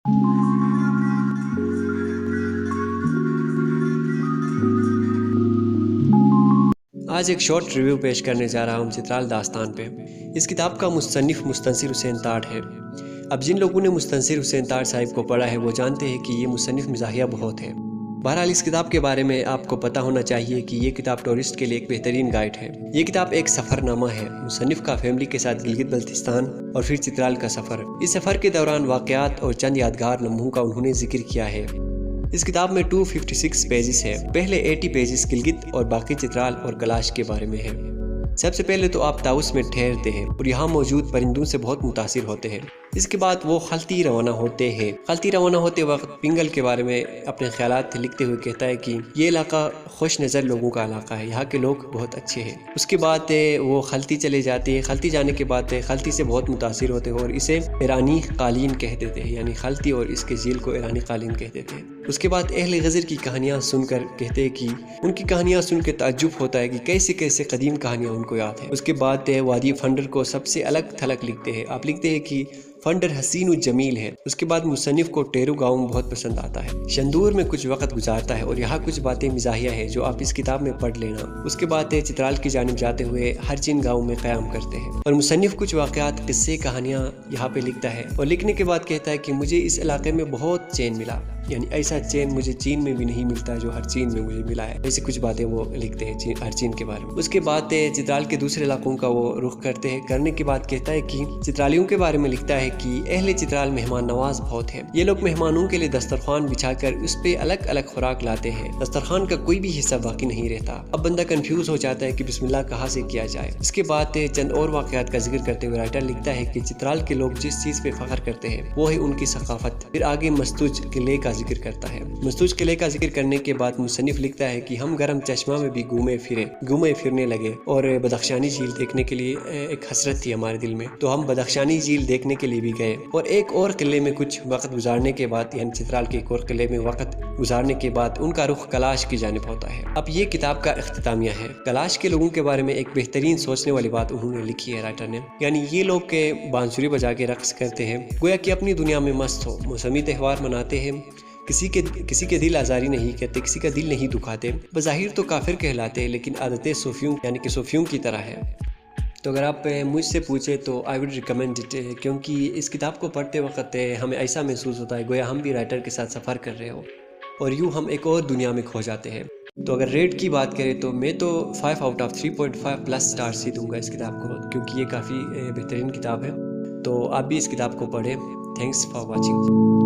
آج ایک short review پیش کرنے جا رہا ہوں چترال داستان پہ۔ اس کتاب کا مصنف مستنصر حسین تاڑ ہے۔ اب جن لوگوں نے مستنصر حسین تاڑ صاحب کو پڑھا ہے وہ جانتے ہیں کہ یہ مصنف مزاحیہ بہت ہے۔ بہرحال اس کتاب کے بارے میں آپ کو پتہ ہونا چاہیے کہ یہ کتاب ٹورسٹ کے لیے ایک بہترین گائیڈ ہے۔ یہ کتاب ایک سفر نامہ ہے، مصنف کا فیملی کے ساتھ گلگت بلتستان اور پھر چترال کا سفر۔ اس سفر کے دوران واقعات اور چند یادگار لمحوں کا انہوں نے ذکر کیا ہے۔ اس کتاب میں 256 پیجز ہے۔ پہلے 80 پیجز گلگت اور باقی چترال اور کلاش کے بارے میں ہے۔ سب سے پہلے تو آپ تاؤس میں ٹھہرتے ہیں اور یہاں موجود پرندوں سے بہت متاثر ہوتے ہیں۔ اس کے بعد وہ خلطی روانہ ہوتے ہیں۔ خلطی روانہ ہوتے وقت پنگل کے بارے میں اپنے خیالات لکھتے ہوئے کہتا ہے کہ یہ علاقہ خوش نظر لوگوں کا علاقہ ہے، یہاں کے لوگ بہت اچھے ہیں۔ اس کے بعد وہ خلطی چلے جاتے ہیں۔ خلطی جانے کے بعد خلطی سے بہت متاثر ہوتے ہیں اور اسے ایرانی قالین کہہ دیتے ہیں، یعنی خلطی اور اس کے جھیل کو ایرانی قالین کہہ دیتے ہیں۔ اس کے بعد اہل غزر کی کہانیاں سن کر کہتے ہیں کہ ان کی کہانیاں سن کے تعجب ہوتا ہے کہ کیسے کیسے قدیم کہانیاں ان کو یاد ہیں۔ اس کے بعد وادی فنڈر کو سب سے الگ تھلگ لکھتے ہیں۔ آپ لکھتے ہیں کہ فنڈر حسین و جمیل ہے۔ اس کے بعد مصنف کو ٹیرو گاؤں بہت پسند آتا ہے۔ شندور میں کچھ وقت گزارتا ہے اور یہاں کچھ باتیں مزاحیہ ہیں جو آپ اس کتاب میں پڑھ لینا۔ اس کے بعد چترال کی جانب جاتے ہوئے ہر چین گاؤں میں قیام کرتے ہیں اور مصنف کچھ واقعات، قصے، کہانیاں یہاں پہ لکھتا ہے اور لکھنے کے بعد کہتا ہے کہ مجھے اس علاقے میں بہت چین ملا، یعنی ایسا چین مجھے چین میں بھی نہیں ملتا جو ہر چین میں مجھے ملا ہے۔ ایسی کچھ باتیں وہ لکھتے ہیں ہر چین کے بارے میں۔ اس کے بعد چترال کے دوسرے علاقوں کا وہ رخ کرتے ہیں۔ کرنے کے بعد کہتا ہے کہ چترالیوں کے بارے میں لکھتا ہے کہ اہل چترال مہمان نواز بہت ہے۔ یہ لوگ مہمانوں کے لیے دسترخوان بچھا کر اس پہ الگ الگ خوراک لاتے ہیں۔ دسترخوان کا کوئی بھی حصہ باقی نہیں رہتا۔ اب بندہ کنفیوز ہو جاتا ہے کہ بسم اللہ کہاں سے کیا جائے۔ اس کے بعد چند اور واقعات کا ذکر کرتے ہوئے رائٹر لکھتا ہے کہ چترال کے لوگ جس چیز پہ فخر کرتے ہیں وہ ہے ان کی ثقافت۔ پھر آگے مستوج قلعے کا ذکر کرتا ہے۔ مستوج قلعے کا ذکر کرنے کے بعد مصنف لکھتا ہے کہ ہم گرم چشمہ میں بھی گھومے پھرنے لگے اور بدخشانی جھیل دیکھنے کے لیے ایک حسرت تھی ہمارے دل میں، تو ہم بدخشانی جھیل دیکھنے کے لیے بھی گئے اور ایک اور قلعے میں کچھ وقت گزارنے کے بعد، یعنی چترال کے ایک اور قلعے میں وقت گزارنے کے بعد ان کا رخ کلاش کی جانب ہوتا ہے۔ اب یہ کتاب کا اختتامیہ ہے۔ کلاش کے لوگوں کے بارے میں ایک بہترین سوچنے والی بات انہوں نے لکھی ہے رائٹر نے، یعنی یہ لوگ کے بانسری بجا کے رقص کرتے ہیں، گویا کہ اپنی دنیا میں مست ہو، موسمی تہوار مناتے ہیں، کسی کے دل آزاری نہیں کرتے، کسی کا دل نہیں دکھاتے، بظاہر تو کافر کہلاتے لیکن عادتیں صوفیوں یعنی کہ صوفیوں کی طرح ہے۔ تو اگر آپ مجھ سے پوچھیں تو آئی وڈ ریکمینڈ اٹ، کیونکہ اس کتاب کو پڑھتے وقت ہمیں ایسا محسوس ہوتا ہے گویا ہم بھی رائٹر کے ساتھ سفر کر رہے ہو اور یوں ہم ایک اور دنیا میں کھو جاتے ہیں۔ تو اگر ریٹ کی بات کریں تو میں تو 5/3.5+ سٹارز ہی دوں گا اس کتاب کو، کیونکہ یہ کافی بہترین کتاب ہے۔ تو آپ بھی اس کتاب کو پڑھیں۔ Thanks for watching.